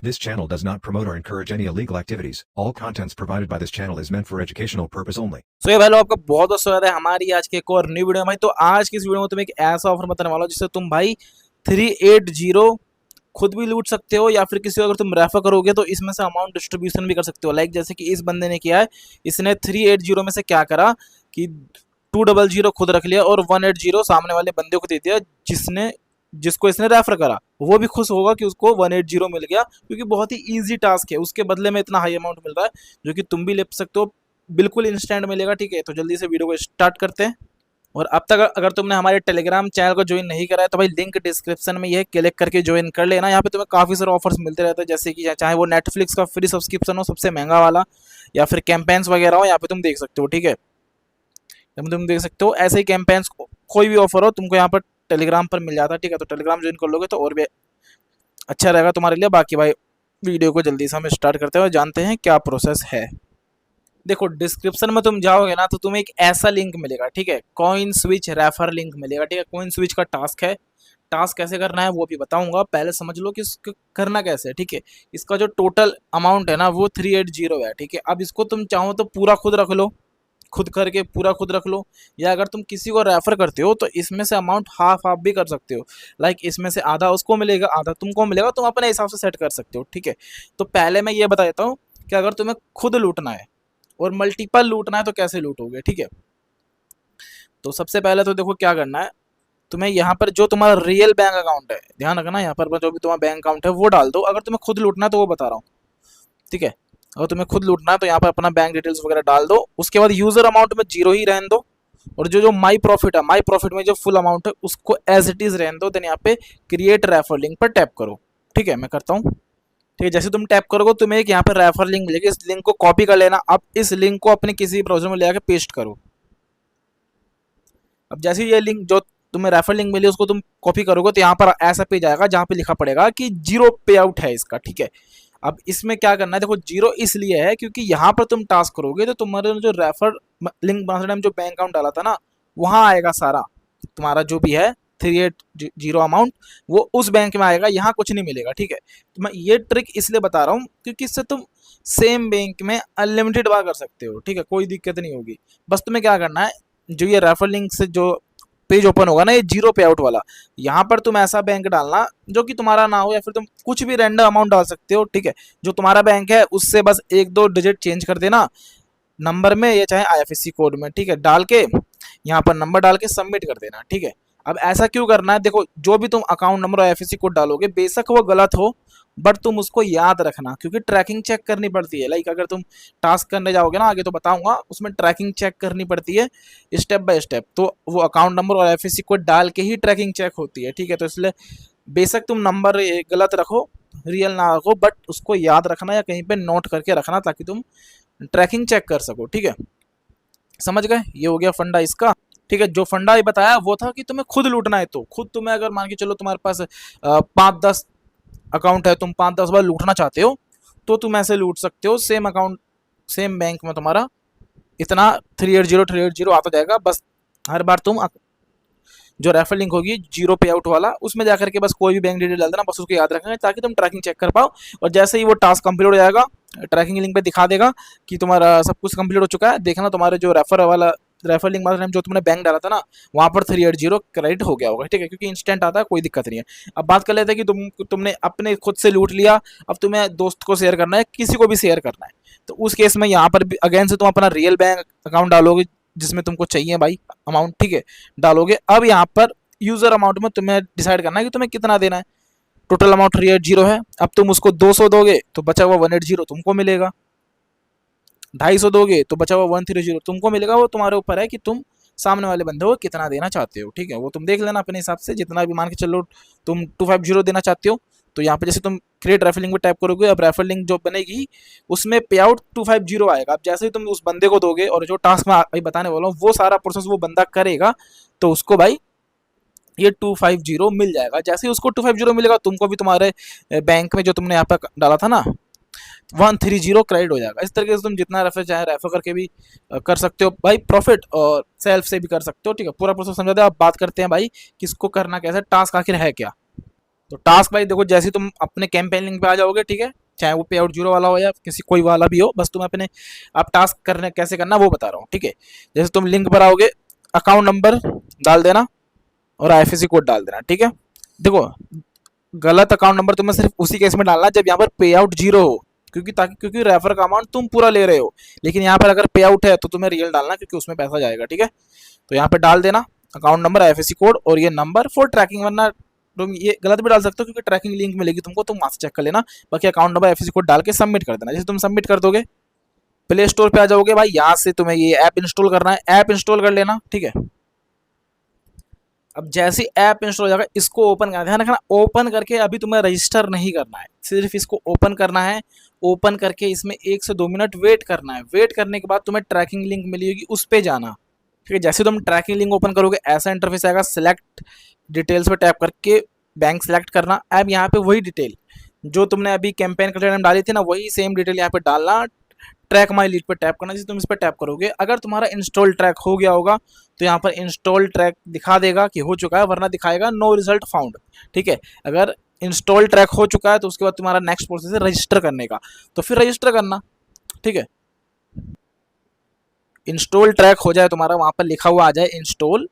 This channel does not promote or encourage any illegal activities. All contents provided by this channel is meant for educational purpose only. सो ये भाई लोग आपका बहुत बहुत स्वागत है हमारी आज की एक और न्यू वीडियो में। भाई तो आज की इस वीडियो में तुम्हें एक ऐसा ऑफर बताने वाला हूं जिससे तुम भाई 380 खुद भी लूट सकते हो या फिर किसी को अगर तुम रेफर करोगे तो इसमें से अमाउंट डिस्ट्रीब्यूशन भी कर सकते हो। लाइक जैसे कि इस बंदे ने किया है, इसने 380 में से क्या करा कि 200 खुद रख लिया और 180 सामने वाले बंदे को दे दिया जिसको इसने रेफर करा। वो भी खुश होगा कि उसको 180 मिल गया क्योंकि बहुत ही ईजी टास्क है, उसके बदले में इतना हाई अमाउंट मिल रहा है जो कि तुम भी ले सकते हो, बिल्कुल इंस्टेंट मिलेगा। ठीक है, तो जल्दी से वीडियो को स्टार्ट करते हैं। और अब तक अगर तुमने हमारे टेलीग्राम चैनल को ज्वाइन नहीं करा है तो भाई लिंक डिस्क्रिप्शन में ये क्लिक करके ज्वाइन कर लेना। यहाँ पे तुम्हें काफ़ी सारे ऑफर्स मिलते रहते हैं, जैसे कि चाहे वो नेटफ्लिक्स का फ्री सब्सक्रिप्शन हो सबसे महंगा वाला या फिर कैंपेन्स वगैरह हो, यहाँ पे तुम देख सकते हो। ठीक है, तुम देख सकते हो ऐसे ही कैंपेन्स कोई भी ऑफर हो तुमको यहाँ पर टेलीग्राम पर मिल जाता है। ठीक है, तो टेलीग्राम ज्वाइन कर लोगे तो और भी अच्छा रहेगा तुम्हारे लिए। बाकी भाई वीडियो को जल्दी से हम स्टार्ट करते हैं और जानते हैं क्या प्रोसेस है। देखो डिस्क्रिप्शन में तुम जाओगे ना तो तुम्हें एक ऐसा लिंक मिलेगा, ठीक है, कॉइन स्विच रेफर लिंक मिलेगा। ठीक है, कॉइन स्विच का टास्क है, टास्क कैसे करना है वो भी बताऊंगा, पहले समझ लो कि इसको करना कैसे है। ठीक है, इसका जो टोटल अमाउंट है ना वो 380 है। ठीक है, अब इसको तुम चाहो तो पूरा खुद रख लो, खुद करके पूरा खुद रख लो, या अगर तुम किसी को रेफर करते हो तो इसमें से अमाउंट हाफ हाफ भी कर सकते हो। लाइक इसमें से आधा उसको मिलेगा आधा तुमको मिलेगा, तुम अपने हिसाब से सेट कर सकते हो। ठीक है, तो पहले मैं ये बता देता हूँ कि अगर तुम्हें खुद लूटना है और मल्टीपल लूटना है तो कैसे लूटोगे। ठीक है, तो सबसे पहले तो देखो क्या करना है, तुम्हें यहाँ पर जो तुम्हारा रियल बैंक अकाउंट है, ध्यान रखना, यहाँ पर जो भी तुम्हारा बैंक अकाउंट है वो डाल दो। अगर तुम्हें खुद लूटना है तो वो बता रहा हूँ। ठीक है, अगर तुम्हें खुद लूटना है तो यहाँ पर अपना बैंक डिटेल्स वगैरह डाल दो। उसके बाद यूजर अमाउंट में 0 ही रहने दो, और जो माई प्रॉफिट है, माई प्रॉफिट में जो फुल अमाउंट है उसको एज इट इज रहने दो। देन यहाँ पे क्रिएट रेफर लिंक पर टैप करो। ठीक है, मैं करता हूँ। ठीक है, जैसे तुम टैप करोगे तुम्हें एक यहाँ पर रेफर लिंक मिलेगी, इस लिंक को कॉपी कर लेना। अब इस लिंक को अपने किसी ब्राउजर में ले आकर पेस्ट करो। अब जैसे ये लिंक जो तुम्हें रेफर लिंक मिली उसको तुम कॉपी करोगे तो यहाँ पर ऐसा पेज आएगा जहाँ पे लिखा पड़ेगा कि 0 पे आउट है इसका। ठीक है, अब इसमें क्या करना है, देखो 0 इसलिए है क्योंकि यहाँ पर तुम टास्क करोगे तो तुम्हारे जो रेफर लिंक बनाते टाइम जो बैंक अकाउंट डाला था ना वहाँ आएगा सारा तुम्हारा जो भी है 380 अमाउंट, वो उस बैंक में आएगा, यहाँ कुछ नहीं मिलेगा। ठीक है, तो मैं ये ट्रिक इसलिए बता रहा हूँ क्योंकि इससे तुम सेम बैंक में अनलिमिटेड बार कर सकते हो। ठीक है, कोई दिक्कत नहीं होगी। बस तुम्हें क्या करना है, जो ये रेफर लिंक से जो पेज ओपन होगा ना ये 0 पे आउट वाला, यहाँ पर तुम ऐसा बैंक डालना जो कि तुम्हारा ना हो, या फिर तुम कुछ भी रैंडम अमाउंट डाल सकते हो। ठीक है, जो तुम्हारा बैंक है उससे बस 1-2 डिजिट चेंज कर देना नंबर में या चाहे आईएफएससी कोड में। ठीक है, डाल के यहाँ पर नंबर डाल के सबमिट कर देना। ठीक है, अब ऐसा क्यों करना है, देखो जो भी तुम अकाउंट नंबर और आईएफएससी कोड डालोगे बेशक वो गलत हो बट तुम उसको याद रखना क्योंकि ट्रैकिंग चेक करनी पड़ती है। लाइक अगर तुम टास्क करने जाओगे ना आगे तो बताऊंगा, उसमें ट्रैकिंग चेक करनी पड़ती है स्टेप बाय स्टेप, तो वो अकाउंट नंबर और आईएफएससी कोड डाल के ही ट्रैकिंग चेक होती है। ठीक है, तो इसलिए बेशक तुम नंबर गलत रखो, रियल ना रखो, बट उसको याद रखना या कहीं पे नोट करके रखना ताकि तुम ट्रैकिंग चेक कर सको। ठीक है, समझ गए, ये हो गया फंडा इसका। ठीक है, जो फंडा ये बताया वो था कि तुम्हें खुद लूटना है तो खुद तुम्हें अगर मान के चलो तुम्हारे पास 5-10 अकाउंट है, तुम 5-10 बार लूटना चाहते हो तो तुम ऐसे लूट सकते हो। सेम अकाउंट सेम बैंक में तुम्हारा इतना 380 आता जाएगा। बस हर बार तुम जो रेफर लिंक होगी 0 पे आउट वाला उसमें जाकर के बस कोई भी बैंक डिटेल डाल देना, बस उसको याद रखना ताकि तुम ट्रैकिंग चेक कर पाओ। और जैसे ही वो टास्क कंप्लीट हो जाएगा ट्रैकिंग लिंक पे दिखा देगा कि तुम्हारा सब कुछ कंप्लीट हो चुका है। देखना तुम्हारे जो रेफर लिंक वाला जो तुमने बैंक डाला था ना वहाँ पर 380 क्रेडिट हो गया होगा। ठीक है, क्योंकि इंस्टेंट आता है, कोई दिक्कत नहीं है। अब बात कर लेते हैं कि तुमने अपने खुद से लूट लिया, अब तुम्हें दोस्त को शेयर करना है, किसी को भी शेयर करना है, तो उस केस में यहाँ पर भी अगेन से तुम अपना रियल बैंक अकाउंट डालोगे जिसमें तुमको चाहिए भाई अमाउंट। ठीक है, डालोगे। अब यहाँ पर यूजर अमाउंट में तुम्हें डिसाइड करना है कि तुम्हें कितना देना है। टोटल अमाउंट 380 है, अब तुम उसको 200 दोगे तो बचा हुआ 180 तुमको मिलेगा, 250 दोगे तो बचा हुआ 130 तुमको मिलेगा। वो तुम्हारे ऊपर है कि तुम सामने वाले बंदे को कितना देना चाहते हो। ठीक है, वो तुम देख लेना अपने हिसाब से, जितना भी मान के चलो तुम 250 देना चाहते हो तो यहाँ पे जैसे तुम क्रिएट रेफर लिंक में टाइप करोगे, अब रेफर लिंक जो बनेगी उसमें पे आउट 250 आएगा। अब जैसे ही तुम उस बंदे को दोगे और जो टास्क में भाई बताने वाला हूँ वो सारा प्रोसेस वो बंदा करेगा तो उसको भाई ये 250 मिल जाएगा। जैसे ही उसको 250 मिलेगा तुमको भी तुम्हारे बैंक में जो तुमने यहाँ पर डाला था ना 130 क्रेडिट हो जाएगा। इस तरीके से तुम जितना रेफर चाहे रेफर करके भी कर सकते हो भाई, प्रॉफिट और सेल्फ से भी कर सकते हो। ठीक है, पूरा प्रोसेस समझा दे। अब बात करते हैं भाई किसको करना कैसे, टास्क आखिर है क्या। तो टास्क वाइज देखो, जैसे तुम अपने कैंपेन लिंक पे आ जाओगे, ठीक है, चाहे वो पे आउट जीरो वाला हो या किसी कोई वाला भी हो, बस तुम अपने आप टास्क करने कैसे करना वो बता रहा हूँ, ठीक है। जैसे तुम लिंक पर आओगे, अकाउंट नंबर डाल देना और आईएफएससी कोड डाल देना, ठीक है। देखो, गलत अकाउंट नंबर तुम्हें सिर्फ उसी केस में डालना है जब यहाँ पर पे आउट जीरो हो, क्योंकि रेफर का अमाउंट तुम पूरा ले रहे हो, लेकिन यहाँ पर अगर पे आउट है तो तुम्हें रियल डालना, क्योंकि उसमें पैसा जाएगा, ठीक है। तो यहाँ पे डाल देना अकाउंट नंबर, आईएफएससी कोड और ये नंबर फॉर ट्रैकिंग, वरना तुम ये गलत भी डाल सकते हो क्योंकि ट्रैकिंग लिंक मिलेगी तुमको, तुम वहां से चेक कर लेना। बाकी अकाउंट नंबर, आईएफएससी कोड डाल के सबमिट कर देना। जैसे तुम सबमिट कर दोगे, प्ले स्टोर पे आ जाओगे भाई, यहाँ से तुम्हें ये ऐप इंस्टॉल करना है, ऐप इंस्टॉल कर लेना, ठीक है। अब जैसे ऐप इंस्टॉल हो जाएगा, इसको ओपन करना, ध्यान रखना ओपन करके अभी तुम्हें रजिस्टर नहीं करना है, सिर्फ इसको ओपन करना है। ओपन करके इसमें 1 से 2 मिनट वेट करना है। वेट करने के बाद तुम्हें ट्रैकिंग लिंक मिली होगी, उस पर जाना, ठीक है। जैसे तुम ट्रैकिंग लिंक ओपन करोगे, ऐसा इंटरफेस आएगा, सिलेक्ट डिटेल्स पे टैप करके बैंक सेलेक्ट करना। अब यहाँ पे वही डिटेल जो तुमने अभी कैंपेन के टाइम डाली थी ना, वही सेम डिटेल यहाँ पे डालना। ट्रैक माई लीड पर टैप करना। जैसे तुम इस पर टैप करोगे, अगर तुम्हारा इंस्टॉल ट्रैक हो गया होगा तो यहाँ पर इंस्टॉल ट्रैक दिखा देगा कि हो चुका है, वरना दिखाएगा नो रिजल्ट फाउंड, ठीक है। अगर इंस्टॉल ट्रैक हो चुका है तो उसके बाद तुम्हारा नेक्स्ट प्रोसेस है रजिस्टर करने का, तो फिर रजिस्टर करना, ठीक है। इंस्टॉल ट्रैक हो जाए तुम्हारा, वहाँ पर लिखा हुआ आ जाए इंस्टॉल,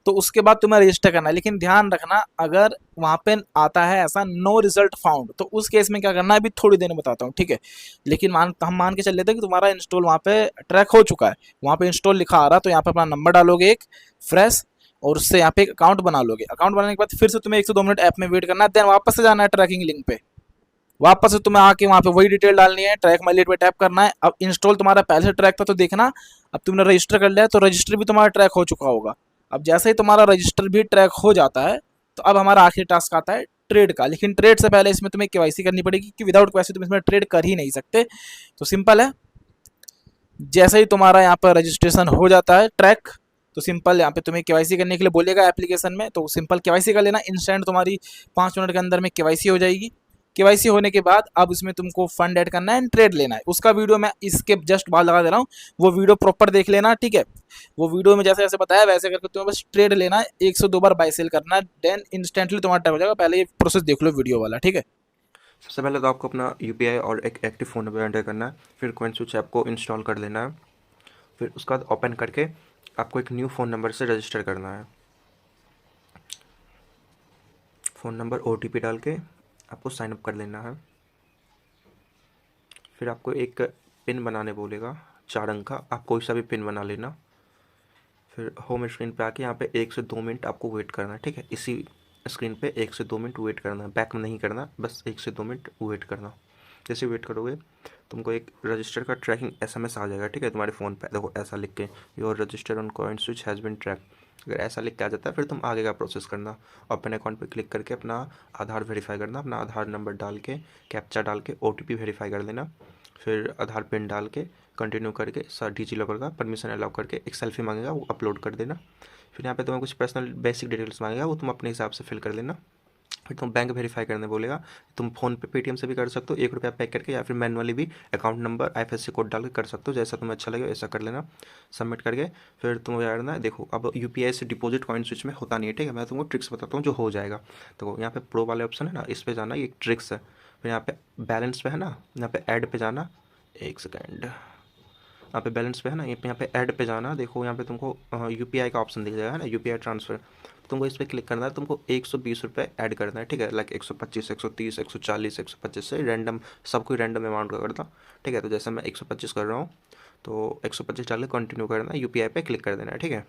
तो उसके बाद तुम्हें रजिस्टर करना है। लेकिन ध्यान रखना, अगर वहाँ पे आता है ऐसा नो रिजल्ट फाउंड, तो उस केस में क्या करना है अभी थोड़ी देर में बताता हूँ, ठीक है। लेकिन हम मान के चल लेते हैं कि तुम्हारा इंस्टॉल वहाँ पे ट्रैक हो चुका है, वहाँ पे इंस्टॉल लिखा आ रहा, तो यहाँ पे अपना नंबर डालोगे एक फ्रेश, और उससे यहाँ पे एक अकाउंट बना लोगे। अकाउंट बनाने के बाद फिर से तुम्हें 1 से 2 मिनट ऐप में वेट करना है, देन वापस से जाना है ट्रैकिंग लिंक पे, वापस से तुम्हें आके वहाँ पे वही डिटेल डालनी है, ट्रैक माई लीड पे टैप करना है। अब इंस्टॉल तुम्हारा पहले से ट्रैक था तो देखना, अब तुमने रजिस्टर कर लिया तो रजिस्टर भी तुम्हारा ट्रैक हो चुका होगा। अब जैसे ही तुम्हारा रजिस्टर भी ट्रैक हो जाता है, तो अब हमारा आखिरी टास्क आता है ट्रेड का। लेकिन ट्रेड से पहले इसमें तुम्हें केवाईसी करनी पड़ेगी, कि विदाउट केवाईसी तुम इसमें ट्रेड कर ही नहीं सकते। तो सिंपल है, जैसे ही तुम्हारा यहाँ पर रजिस्ट्रेशन हो जाता है ट्रैक, तो सिंपल यहाँ पे तुम्हें केवाईसी करने के लिए बोलेगा एप्लीकेशन में, तो सिंपल केवाईसी कर लेना। इंस्टेंट तुम्हारी 5 मिनट के अंदर में केवाईसी हो जाएगी। केवाईसी होने के बाद अब इसमें तुमको फंड ऐड करना है एंड ट्रेड लेना है। उसका वीडियो मैं इसके जस्ट बाद लगा दे रहा हूँ, वो वीडियो प्रॉपर देख लेना, ठीक है। वो वीडियो में जैसे जैसे बताया वैसे करके तुम्हें बस ट्रेड लेना है, 1 से 2 बार बाय सेल करना है, देन इंस्टेंटली तुम्हारा टाइम हो जाएगा। पहले ये प्रोसेस देख लो वीडियो वाला, ठीक है। सबसे पहले तो आपको अपना यूपीआई और एक एक्टिव फ़ोन नंबर एंटर करना है, फिर कॉइन स्विच ऐप को इंस्टॉल कर लेना है, फिर उसके बाद ओपन करके आपको एक न्यू फ़ोन नंबर से रजिस्टर करना है। फ़ोन नंबर ओटीपी डाल के आपको साइन अप कर लेना है। फिर आपको एक पिन बनाने बोलेगा 4 अंक का, आप कोई सा भी पिन बना लेना। फिर होम स्क्रीन पे आके यहाँ पे 1 से 2 मिनट आपको वेट करना है, ठीक है। इसी स्क्रीन पे 1 से 2 मिनट वेट करना है, बैक में नहीं करना, बस 1 से 2 मिनट वेट करना। जैसे वेट करोगे तुमको एक रजिस्टर का ट्रैकिंग एसएमएस आ जाएगा, ठीक है, तुम्हारे फ़ोन पे। देखो ऐसा लिख के, your register on coin switch has been track, अगर ऐसा लिख के आ जाता है फिर तुम आगे का प्रोसेस करना। अपने अकाउंट पे क्लिक करके अपना आधार वेरीफाई करना, अपना आधार नंबर डाल के कैप्चा डाल के ओटीपी वेरीफाई कर देना। फिर आधार पिन डाल के कंटिन्यू करके डिजी लॉकर का परमिशन अलाउ करके एक सेल्फी मांगेगा, वो अपलोड कर देना। फिर यहाँ पे तुम्हें कुछ पर्सनल बेसिक डिटेल्स मांगेगा, वो तुम अपने हिसाब से फिल कर लेना। फिर तुम बैंक वेरीफाई करने बोलेगा, तुम फ़ोन पे पेटीएम से भी कर सकते हो, 1 रुपया पे करके, या फिर मैनुअली भी अकाउंट नंबर आईएफएससी कोड डाल के कर सकते हो, जैसा तुम्हें अच्छा लगे ऐसा कर लेना। सबमिट करके फिर तुम्हें करना है। देखो अब यूपीआई से डिपॉजिट कॉइन स्विच में होता नहीं है, ठीक है, मैं तुमको ट्रिक्स बताता हूँ जो हो जाएगा। देखो यहाँ पे प्रो वाले ऑप्शन है ना, इस पर जाना, ये एक ट्रिक्स है। फिर यहाँ पे बैलेंस पे है ना, यहाँ पे ऐड पे जाना, 1 सेकेंड, यहाँ पे बैलेंस पे है ना, यहाँ पे ऐड पे जाना। देखो यहाँ पे तुमको यूपीआई का ऑप्शन दिख जाएगा ना, यूपीआई ट्रांसफ़र, तुमको इस पर क्लिक करना है। तुमको 120 रुपये ऐड करना है, ठीक है, लाइक 125, 130, 140, 125 से रैंडम, सब कोई रैंडम अमाउंट का करता, ठीक है। तो जैसे मैं 125 कर रहा हूँ, तो 125 डाल के कंटिन्यू करना है, यूपीआई पे क्लिक कर देना है, ठीक है।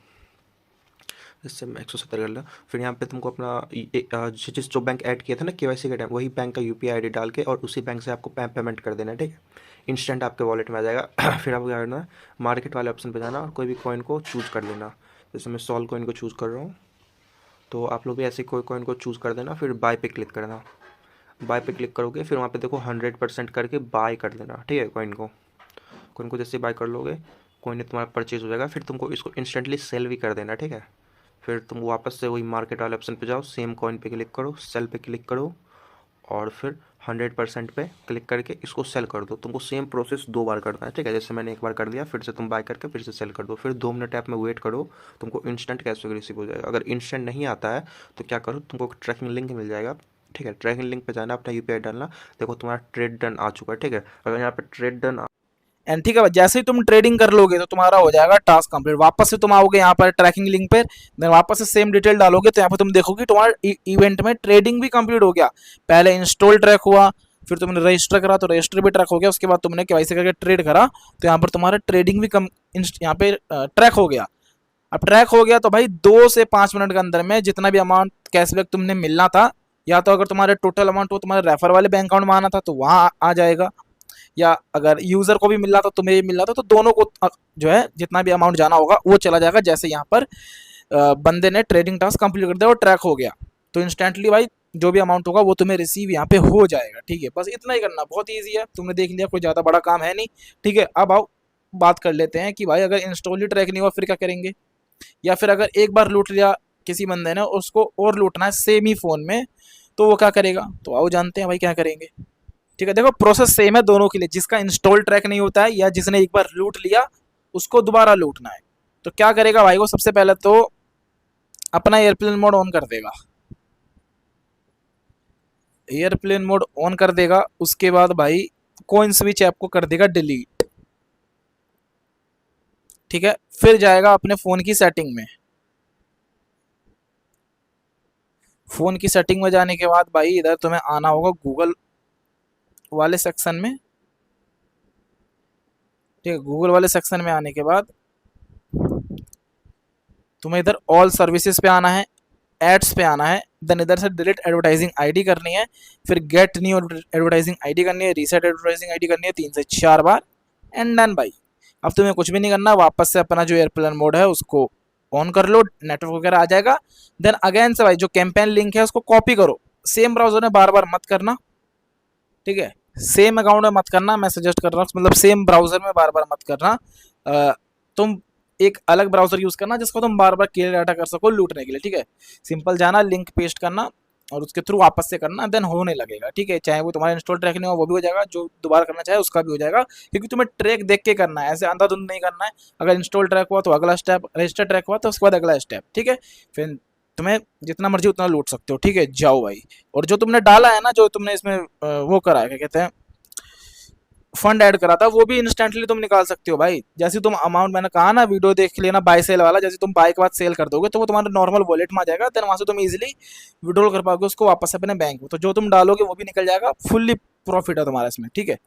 इससे मैं 170 कर लिया। फिर यहाँ पे तुमको अपना जिस जो बैंक ऐड किया था ना केवाईसी के टाइम, वही बैंक का यूपीआई आईडी डाल के और उसी बैंक से आपको पेमेंट कर देना है, ठीक है। इंस्टेंट आपके वॉलेट में आ जाएगा। फिर आपको क्या करना है, मार्केट वाले ऑप्शन पे जाना और कोई भी कॉइन को चूज़ कर लेना। जैसे मैं सॉल कॉइन को चूज़ कर रहा हूँ, तो आप लोग भी ऐसे कोई कॉइन को चूज़ कर देना। फिर बाय पे क्लिक करना, बाय पे क्लिक करोगे फिर वहाँ पे देखो 100% करके बाय कर देना, ठीक है। कॉइन को जैसे बाय कर लोगे, कॉइन तुम्हारा परचेज हो जाएगा। फिर तुमको इसको इंस्टेंटली सेल भी कर देना, ठीक है। फिर तुम वापस से वही मार्केट वाले ऑप्शन पे जाओ, सेम कॉइन पे क्लिक करो, सेल पे क्लिक करो और फिर 100% पे क्लिक करके इसको सेल कर दो। तुमको सेम प्रोसेस 2 बार करना है, ठीक है। जैसे मैंने 1 बार कर दिया, फिर से तुम बाय करके फिर से सेल कर दो, फिर 2 मिनट ऐप में वेट करो, तुमको इंस्टेंट कैशबैक रिसीव हो जाएगा। अगर इंस्टेंट नहीं आता है तो क्या करो, तुमको ट्रैकिंग लिंक मिल जाएगा, ठीक है, ट्रैकिंग लिंक पे जाना, अपना यूपीआई डालना, देखो तुम्हारा ट्रेड डन आ चुका है। ठीक है, अगर यहाँ पे ट्रेड डन एंड ठीक है, जैसे ही तुम ट्रेडिंग कर लोगे तो तुम्हारा हो जाएगा टास्क कंप्लीट। वापस से तुम आओगे यहाँ पर ट्रैकिंग लिंक पर, देन वापस से सेम डिटेल डालोगे तो यहाँ पर तुम देखोगे तुम्हारा इवेंट में ट्रेडिंग भी कंप्लीट हो गया। पहले इंस्टॉल ट्रैक हुआ, फिर तुमने रजिस्टर करा तो रजिस्टर भी ट्रैक हो गया, उसके बाद तुमने केवाईसी करके ट्रेड करा तो यहाँ पर तुम्हारा ट्रेडिंग भी यहाँ पे ट्रैक हो गया। अब ट्रैक हो गया तो भाई 2 से 5 मिनट के अंदर में जितना भी अमाउंट कैशबैक तुमने मिलना था, या तो अगर तुम्हारे टोटल अमाउंट वो तुम्हारे रेफर वाले बैंक अकाउंट में आना था तो वहाँ आ जाएगा, या अगर यूजर को भी मिल रहा था तुम्हें भी मिल रहा था, तो दोनों को जो है जितना भी अमाउंट जाना होगा वो चला जाएगा। जैसे यहाँ पर बंदे ने ट्रेडिंग टास्क कंप्लीट कर दिया और ट्रैक हो गया तो इंस्टेंटली भाई जो भी अमाउंट होगा वो तुम्हें रिसीव यहाँ पे हो जाएगा। ठीक है, बस इतना ही करना, बहुत ईजी है, तुमने देख लिया, कोई ज़्यादा बड़ा काम है नहीं। ठीक है, अब आओ बात कर लेते हैं कि भाई अगर इंस्टॉल ही ट्रैक नहीं हुआ फिर क्या करेंगे, या फिर अगर एक बार लूट लिया किसी बंदे ने, उसको और लूटना है सेम ही फ़ोन में, तो वो क्या करेगा। तो आओ जानते हैं भाई क्या करेंगे। ठीक है, देखो प्रोसेस सेम है दोनों के लिए, जिसका इंस्टॉल ट्रैक नहीं होता है या जिसने एक बार लूट लिया उसको दोबारा लूटना है। तो क्या करेगा भाई, वो सबसे पहले तो अपना एयरप्लेन मोड ऑन कर देगा, एयरप्लेन मोड ऑन कर देगा, उसके बाद भाई कोइन स्विच ऐप को कर देगा डिलीट। ठीक है, फिर जाएगा अपने फ़ोन की सेटिंग में, फ़ोन की सेटिंग में जाने के बाद भाई इधर तुम्हें आना होगा गूगल वाले सेक्शन में। ठीक है, गूगल वाले सेक्शन में आने के बाद तुम्हें इधर ऑल सर्विसेज पे आना है, एड्स पे आना है, देन इधर से डिलीट एडवर्टाइजिंग आईडी करनी है, फिर गेट न्यू एडवर्टाइजिंग आईडी करनी है, रीसेट एडवर्टाइजिंग आईडी करनी है 3 से 4 बार, एंड डन भाई। अब तुम्हें कुछ भी नहीं करना, वापस से अपना जो एयरप्लेन मोड है उसको ऑन कर लो, नेटवर्क वगैरह आ जाएगा। देन अगेन से भाई जो कैंपेन लिंक है उसको कॉपी करो, सेम ब्राउजर में बार बार मत करना। ठीक है, सेम अकाउंट में मत करना, मैं सजेस्ट कर रहा हूँ, मतलब सेम ब्राउजर में बार बार मत करना। तुम एक अलग ब्राउजर यूज़ करना जिसको तुम बार बार क्लियर डाटा कर सको लूटने के लिए। ठीक है, सिंपल जाना, लिंक पेस्ट करना और उसके थ्रू वापस से करना, देन होने लगेगा। ठीक है, चाहे वो तुम्हारा इंस्टॉल ट्रैक नहीं हो वो भी हो जाएगा, जो दोबारा करना चाहे उसका भी हो जाएगा, क्योंकि तुम्हें ट्रैक देख के करना है, ऐसे अंधाधुंध नहीं करना है। अगर इंस्टॉल ट्रैक हुआ तो अगला स्टेप, रजिस्टर ट्रैक हुआ तो उसके बाद अगला स्टेप। ठीक है, फिर तुम्हें जितना मर्जी उतना लूट सकते हो। ठीक है, जाओ भाई। और जो तुमने डाला है ना, जो तुमने इसमें वो करा है, क्या कहते हैं, फंड ऐड करा था, वो भी इंस्टेंटली तुम निकाल सकते हो भाई। जैसे तुम अमाउंट, मैंने कहा ना वीडियो देख लेना बाय सेल वाला, जैसे तुम बाय के बाद सेल कर दोगे तो वो तुम्हारे नॉर्मल वॉलेट में आ जाएगा, देन वहां से तुम इजीली विड्रॉल कर पाओगे उसको वापस अपने बैंक में। तो जो तुम डालोगे वो भी निकल जाएगा, फुल्ली प्रॉफिट है तुम्हारा इसमें। ठीक है।